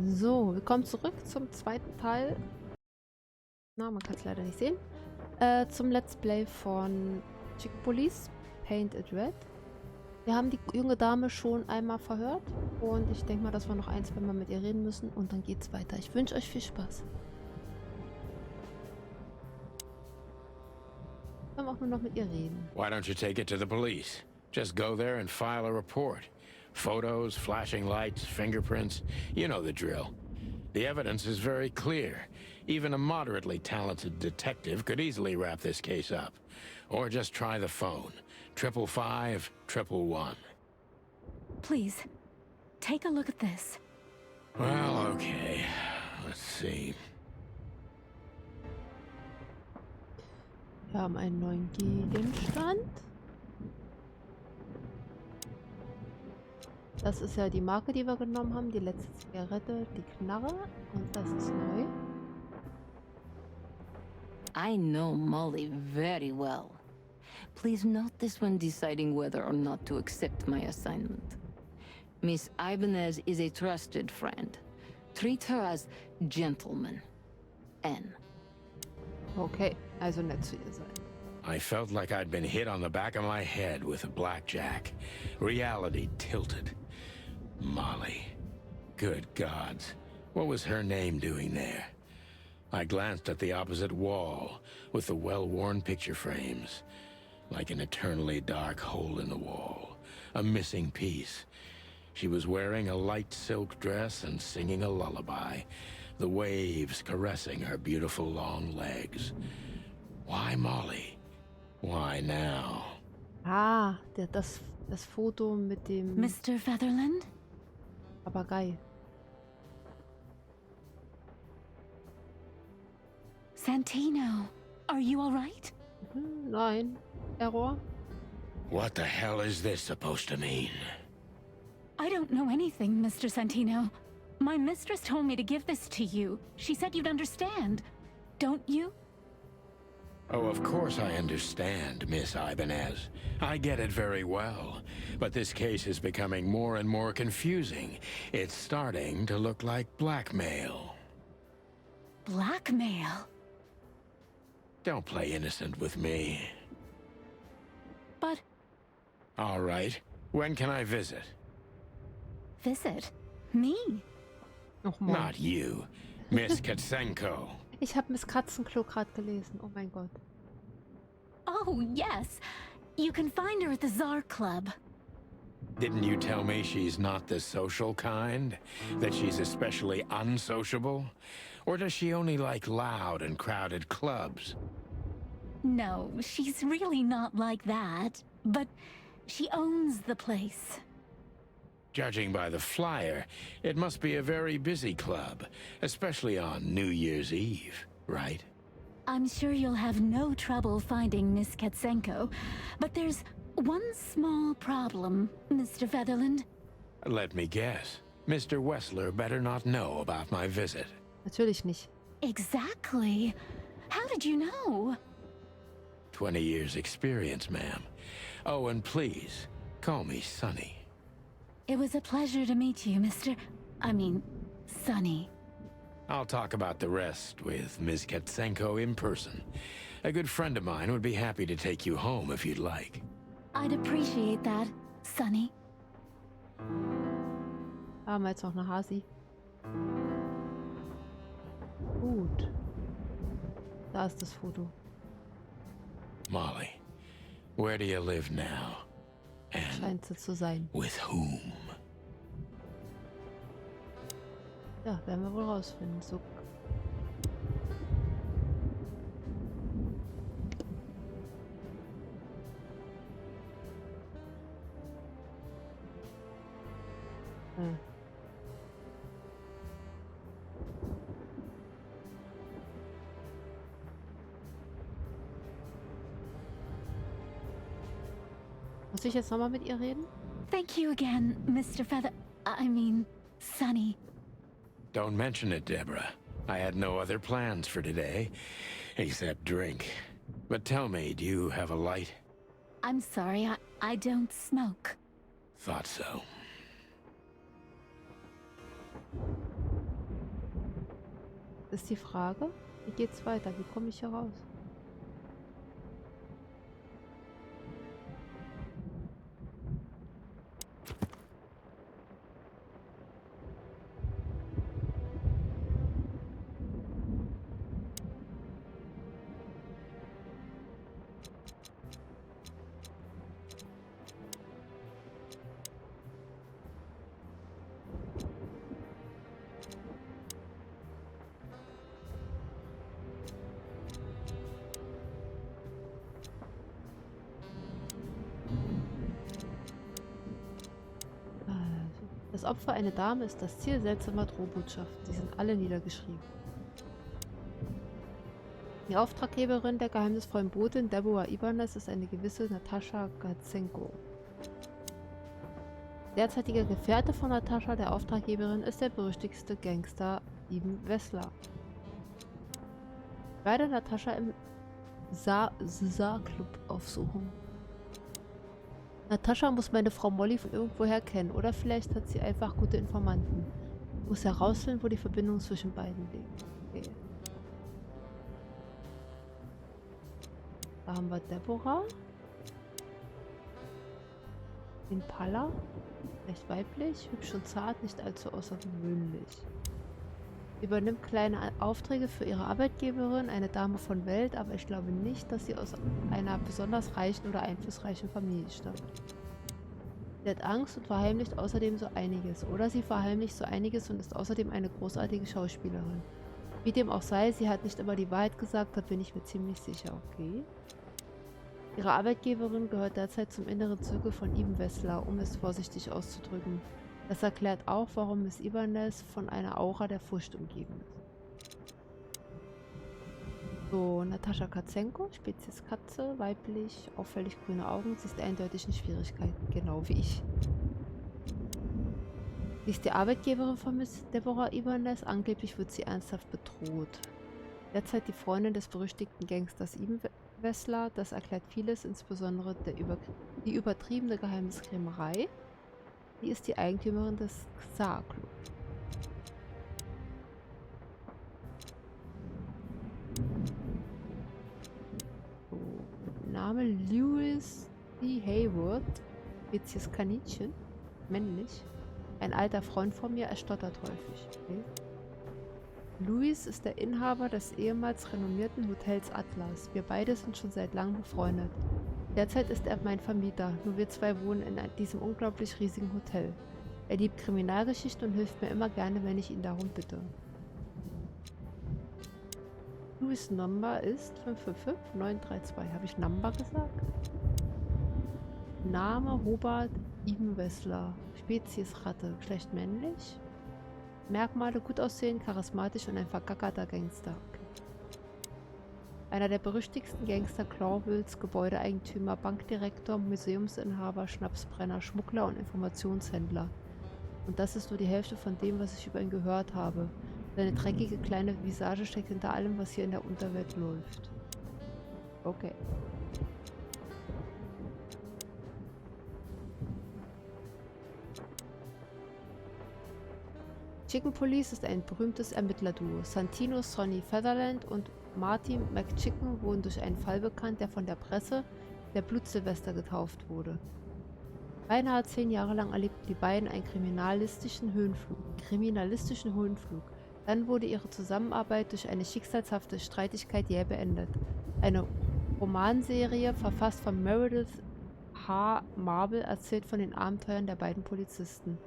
So, willkommen zurück zum zweiten Teil. Na, man kann es leider nicht sehen. Zum Let's Play von Chickenpolice, Paint It Red. Wir haben die junge Dame schon einmal verhört und ich denke mal, dass wir noch ein, zwei Mal mit ihr reden müssen und dann geht's weiter. Ich wünsche euch viel Spaß. Wir haben auch nur noch mit ihr reden. Why don't you take it to the police? Just go there and file a report. Photos, flashing lights, fingerprints, you know the drill. The evidence is very clear. Even a moderately talented detective could easily wrap this case up. Or just try the phone. 555-111. Please, take a look at this. Well, okay. Let's see. Wir haben einen neuen Gegenstand. Das ist ja die Marke, die wir genommen haben. Die letzte Zigarette, die Knarre. Und das ist neu. I know Molly very well. Please note this when deciding whether or not to accept my assignment. Miss Ibanez is a trusted friend. Treat her as gentleman. N. Okay, also nett zu ihr sein. I felt like I'd been hit on the back of my head with a blackjack. Reality tilted. Molly. Good gods. What was her name doing there? I glanced at the opposite wall with the well-worn picture frames. Like an eternally dark hole in the wall. A missing piece. She was wearing a light silk dress and singing a lullaby. The waves caressing her beautiful long legs. Why Molly? Why now? Ah, das Foto mit dem Mr. Featherland? Papagei. Santino, are you all right? Nein. Error? What the hell is this supposed to mean? I don't know anything, Mr. Santino. My mistress told me to give this to you. She said you'd understand. Don't you? Oh, of course I understand, Miss Ibanez. I get it very well. But this case is becoming more and more confusing. It's starting to look like blackmail. Blackmail? Don't play innocent with me. But... All right. When can I visit? Visit? Me? Nochmal. Not you. Miss Katsenko. Ich habe Miss Katzenklo gerade gelesen. Oh mein Gott. Oh, yes. You can find her at the Czar Club. Didn't you tell me she's not the social kind? That she's especially unsociable? Or does she only like loud and crowded clubs? No, she's really not like that. But she owns the place. Judging by the flyer, it must be a very busy club, especially on New Year's Eve, right? I'm sure you'll have no trouble finding Miss Katsenko, but there's one small problem, Mr. Featherland. Let me guess. Mr. Wessler better not know about my visit. Natürlich nicht. Exactly. How did you know? 20 years experience, ma'am. Oh, and please, call me Sonny. It was a pleasure to meet you, Sonny. I'll talk about the rest with Ms. Katsenko in person. A good friend of mine would be happy to take you home if you'd like. I'd appreciate that, Sonny. Haben wir jetzt noch eine Hasi. Gut. Da ist das Foto. Molly, where do you live now? And Scheint so zu sein. with whom? Ja, werden wir wohl rausfinden. So. Muss ich jetzt nochmal mit ihr reden? Thank you again, Mr. Sonny. Don't mention it, Deborah. I had no other plans for today, except drink. But tell me, do you have a light? I'm sorry, I don't smoke. Thought so. ist die Frage, wie geht's weiter? Wie komme ich hier raus? Das Opfer, eine Dame, ist das Ziel seltsamer Drohbotschaften. Sie sind alle niedergeschrieben. Die Auftraggeberin der geheimnisvollen Botin Deborah Ibanez ist eine gewisse Natascha Gatsenko. Derzeitiger Gefährte von Natascha, der Auftraggeberin, ist der berüchtigste Gangster Ibn Wessler. Beide Natascha im Saar-Club aufsuchen. Natascha muss meine Frau Molly von irgendwoher kennen. Oder vielleicht hat sie einfach gute Informanten. Ich muss herausfinden, wo die Verbindung zwischen beiden liegt. Okay. Da haben wir Deborah. Impala. Recht weiblich, hübsch und zart, nicht allzu außergewöhnlich. Übernimmt kleine Aufträge für ihre Arbeitgeberin, eine Dame von Welt, aber ich glaube nicht, dass sie aus einer besonders reichen oder einflussreichen Familie stammt. Sie hat Angst und verheimlicht außerdem so einiges. Oder sie verheimlicht so einiges und ist außerdem eine großartige Schauspielerin. Wie dem auch sei, sie hat nicht immer die Wahrheit gesagt, da bin ich mir ziemlich sicher. Okay. Ihre Arbeitgeberin gehört derzeit zum inneren Zirkel von Ibn Wessler, um es vorsichtig auszudrücken. Das erklärt auch, warum Miss Ibanez von einer Aura der Furcht umgeben ist. So, Natascha Gatsenko, Spezies Katze, weiblich, auffällig grüne Augen, sie ist eindeutig in Schwierigkeiten, genau wie ich. Sie ist die Arbeitgeberin von Miss Deborah Ibanez, angeblich wird sie ernsthaft bedroht. Derzeit die Freundin des berüchtigten Gangsters Ibn Wessler, das erklärt vieles, insbesondere die übertriebene Geheimniskrämerei. Sie ist die Eigentümerin des Saar-Club. So, Name Lewis D. Hayward, Spezies Kaninchen, männlich. Ein alter Freund von mir, er stottert häufig. Okay. Louis ist der Inhaber des ehemals renommierten Hotels Atlas. Wir beide sind schon seit langem befreundet. Derzeit ist er mein Vermieter, nur wir zwei wohnen in diesem unglaublich riesigen Hotel. Er liebt Kriminalgeschichte und hilft mir immer gerne, wenn ich ihn darum bitte. Louis' Number ist 555-932. Habe ich Number gesagt? Name Robert Ibn Wessler. Spezies Ratte. Geschlecht männlich. Merkmale gut aussehen, charismatisch und ein vergackerter Gangster. Okay. Einer der berüchtigsten Gangster Clawvilles, Gebäudeeigentümer, Bankdirektor, Museumsinhaber, Schnapsbrenner, Schmuggler und Informationshändler. Und das ist nur die Hälfte von dem, was ich über ihn gehört habe. Seine dreckige kleine Visage steckt hinter allem, was hier in der Unterwelt läuft. Okay. Chickenpolice ist ein berühmtes Ermittlerduo. Santino Sonny Featherland und Marty McChicken wurden durch einen Fall bekannt, der von der Presse der Blutsilvester getauft wurde. Beinahe 10 Jahre lang erlebten die beiden einen kriminalistischen Höhenflug. Dann wurde ihre Zusammenarbeit durch eine schicksalshafte Streitigkeit jäh beendet. Eine Romanserie, verfasst von Meredith H. Marble, erzählt von den Abenteuern der beiden Polizisten.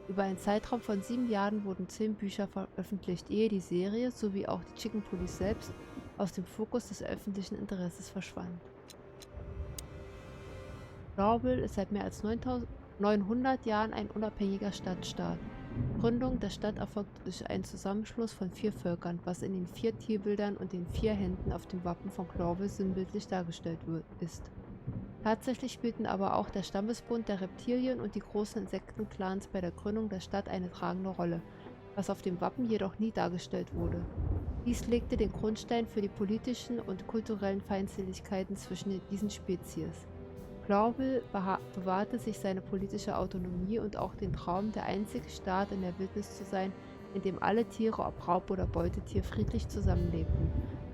Über einen Zeitraum von 7 Jahren wurden 10 Bücher veröffentlicht, ehe die Serie sowie auch die Chickenpolice selbst aus dem Fokus des öffentlichen Interesses verschwand. Clawville ist seit mehr als 900 Jahren ein unabhängiger Stadtstaat. Die Gründung der Stadt erfolgte durch einen Zusammenschluss von 4 Völkern, was in den 4 Tierbildern und den 4 Händen auf dem Wappen von Clawville sinnbildlich dargestellt ist. Tatsächlich spielten aber auch der Stammesbund der Reptilien und die großen Insektenclans bei der Gründung der Stadt eine tragende Rolle, was auf dem Wappen jedoch nie dargestellt wurde. Dies legte den Grundstein für die politischen und kulturellen Feindseligkeiten zwischen diesen Spezies. Clawville bewahrte sich seine politische Autonomie und auch den Traum, der einzige Staat in der Wildnis zu sein, in dem alle Tiere, ob Raub- oder Beutetier, friedlich zusammenlebten.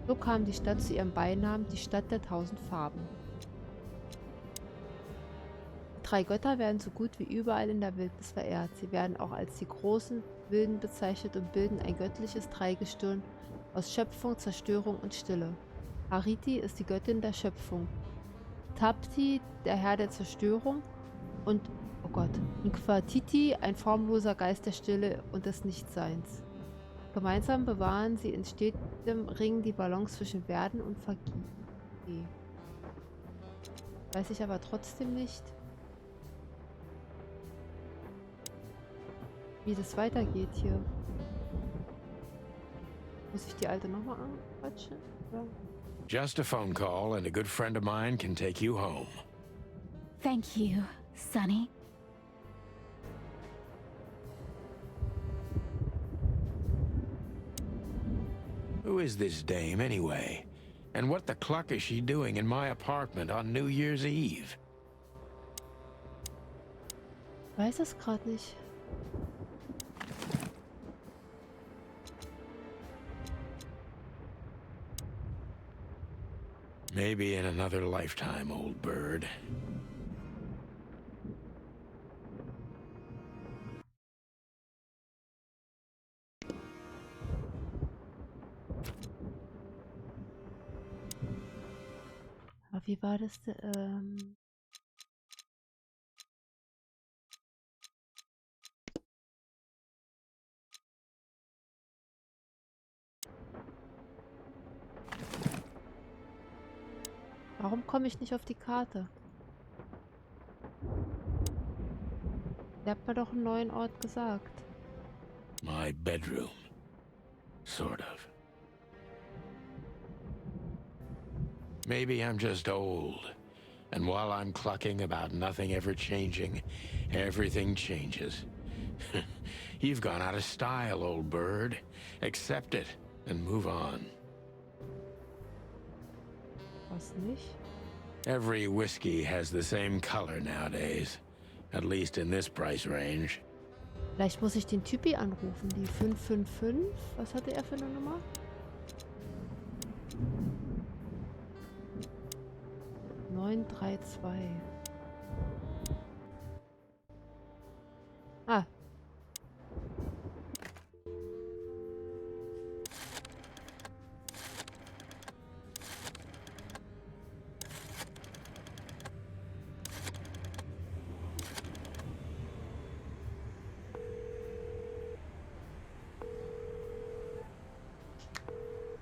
So kam die Stadt zu ihrem Beinamen, die Stadt der 1000 Farben. Die 3 Götter werden so gut wie überall in der Wildnis verehrt. Sie werden auch als die großen Wilden bezeichnet und bilden ein göttliches Dreigestirn aus Schöpfung, Zerstörung und Stille. Hariti ist die Göttin der Schöpfung, Tapti der Herr der Zerstörung und, oh Gott, Inquatiti ein formloser Geist der Stille und des Nichtseins. Gemeinsam bewahren sie in stetem Ring die Balance zwischen Werden und Vergehen. Weiß ich aber trotzdem nicht, wie das weitergeht hier. Muss ich die alte nochmal anquatschen? Ja. Just a phone call and a good friend of mine can take you home. Thank you, Sonny. Who is this dame anyway? And what the cluck is she doing in my apartment on New Year's Eve? Weiß es gerade nicht. Maybe in another lifetime, old bird. Aber wie war das denn? Warum komme ich nicht auf die Karte? Ihr habt mir doch einen neuen Ort gesagt. My bedroom. Sort of. Maybe I'm just old. And while I'm clucking about nothing ever changing, everything changes. You've gone out of style, old bird. Accept it and move on. Was nicht? Every whiskey has the same color nowadays. At least in this price range. Vielleicht muss ich den Typi anrufen. Die 555. Was hatte er für eine Nummer? Neun drei zwei. Ah.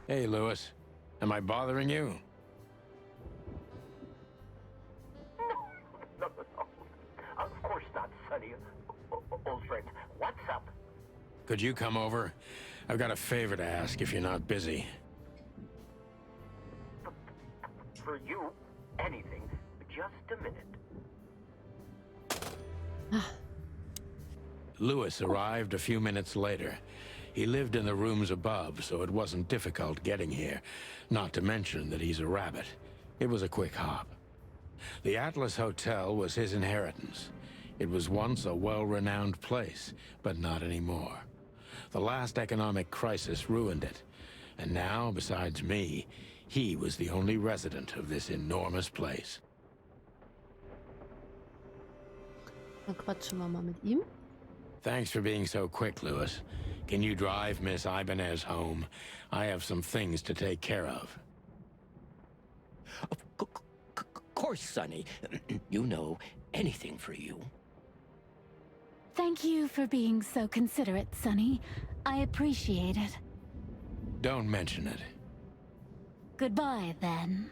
Hey, Lewis. Am I bothering you? No. Of course not, Sonny. Old friend, what's up? Could you come over? I've got a favor to ask if you're not busy. For you, anything. Just a minute. Lewis arrived a few minutes later. He lived in the rooms above, so it wasn't difficult getting here. Not to mention that he's a rabbit. It was a quick hop. The Atlas Hotel was his inheritance. It was once a well-renowned place, but not anymore. The last economic crisis ruined it. And now, besides me, he was the only resident of this enormous place. Dann quatschen wir mal mit ihm. Thanks for being so quick, Lewis. Can you drive Miss Ibanez home? I have some things to take care of. Of course, Sonny. You know, anything for you. Thank you for being so considerate, Sonny. I appreciate it. Don't mention it. Goodbye, then.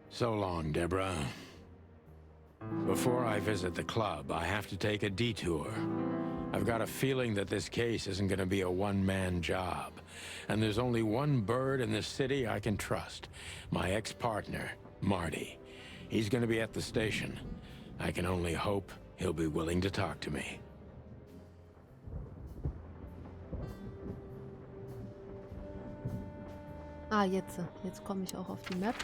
So long, Deborah. Before I visit the club, I have to take a detour. I've got a feeling that this case isn't going to be a one-man job. And there's only one bird in this city I can trust. My ex-partner, Marty. He's going to be at the station. I can only hope he'll be willing to talk to me. Ah, jetzt. Jetzt komme ich auch auf die Map.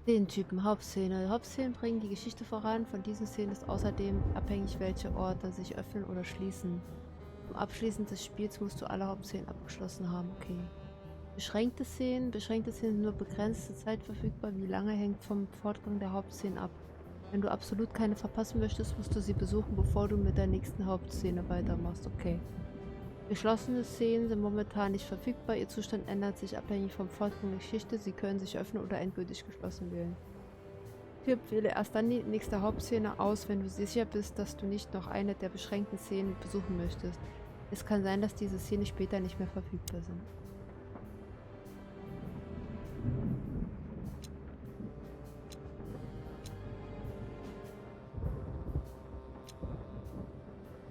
Den Typen, Hauptszene. Hauptszenen bringen die Geschichte voran. Von diesen Szenen ist außerdem abhängig, welche Orte sich öffnen oder schließen. Zum Abschließen des Spiels musst du alle Hauptszenen abgeschlossen haben. Okay. Beschränkte Szenen sind nur begrenzte Zeit verfügbar. Wie lange hängt vom Fortgang der Hauptszenen ab. Wenn du absolut keine verpassen möchtest, musst du sie besuchen, bevor du mit der nächsten Hauptszene weitermachst. Okay. Geschlossene Szenen sind momentan nicht verfügbar. Ihr Zustand ändert sich abhängig vom Fortgang der Geschichte. Sie können sich öffnen oder endgültig geschlossen wählen. Wähle erst dann die nächste Hauptszene aus, wenn du sicher bist, dass du nicht noch eine der beschränkten Szenen besuchen möchtest. Es kann sein, dass diese Szenen später nicht mehr verfügbar sind.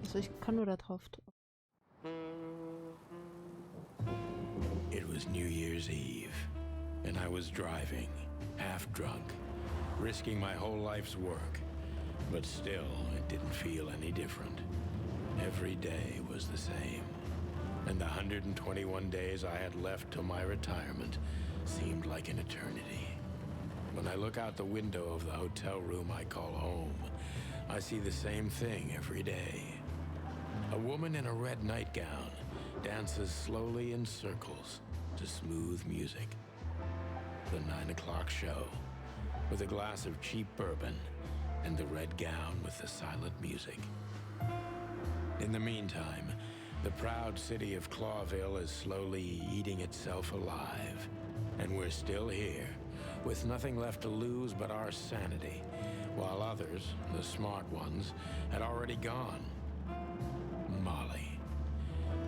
Also ich kann nur da drauf. It was New Year's Eve, and I was driving, half drunk, risking my whole life's work. But still, it didn't feel any different. Every day was the same, and the 121 days I had left till my retirement seemed like an eternity. When I look out the window of the hotel room I call home, I see the same thing every day. A woman in a red nightgown dances slowly in circles to smooth music. The 9 o'clock show, with a glass of cheap bourbon and the red gown with the silent music. In the meantime, the proud city of Clawville is slowly eating itself alive. And we're still here, with nothing left to lose but our sanity, while others, the smart ones, had already gone. Molly.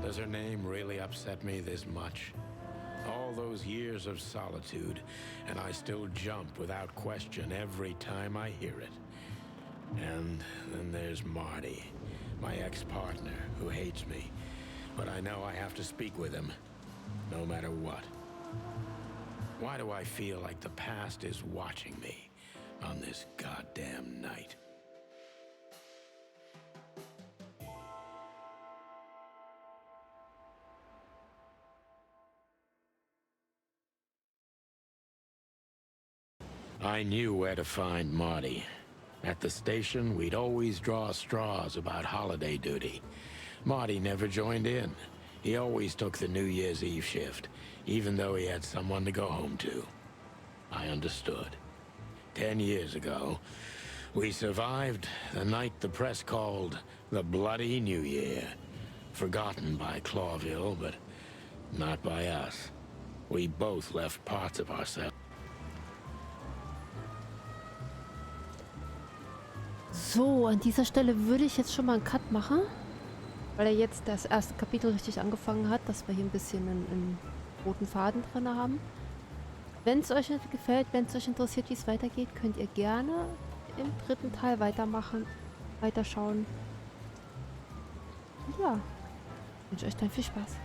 Does her name really upset me this much? All those years of solitude, and I still jump without question every time I hear it. And then there's Marty, my ex-partner, who hates me. But I know I have to speak with him, no matter what. Why do I feel like the past is watching me on this goddamn night? I knew where to find Marty. At the station, we'd always draw straws about holiday duty. Marty never joined in. He always took the New Year's Eve shift, even though he had someone to go home to. I understood. 10 years ago, we survived the night the press called the Bloody New Year. Forgotten by Clawville, but not by us. We both left parts of ourselves. So, an dieser Stelle würde ich jetzt schon mal einen Cut machen, weil er jetzt das erste Kapitel richtig angefangen hat, dass wir hier ein bisschen einen roten Faden drin haben. Wenn es euch gefällt, wenn es euch interessiert, wie es weitergeht, könnt ihr gerne im dritten Teil weitermachen, weiterschauen. Ja, ich wünsche euch dann viel Spaß.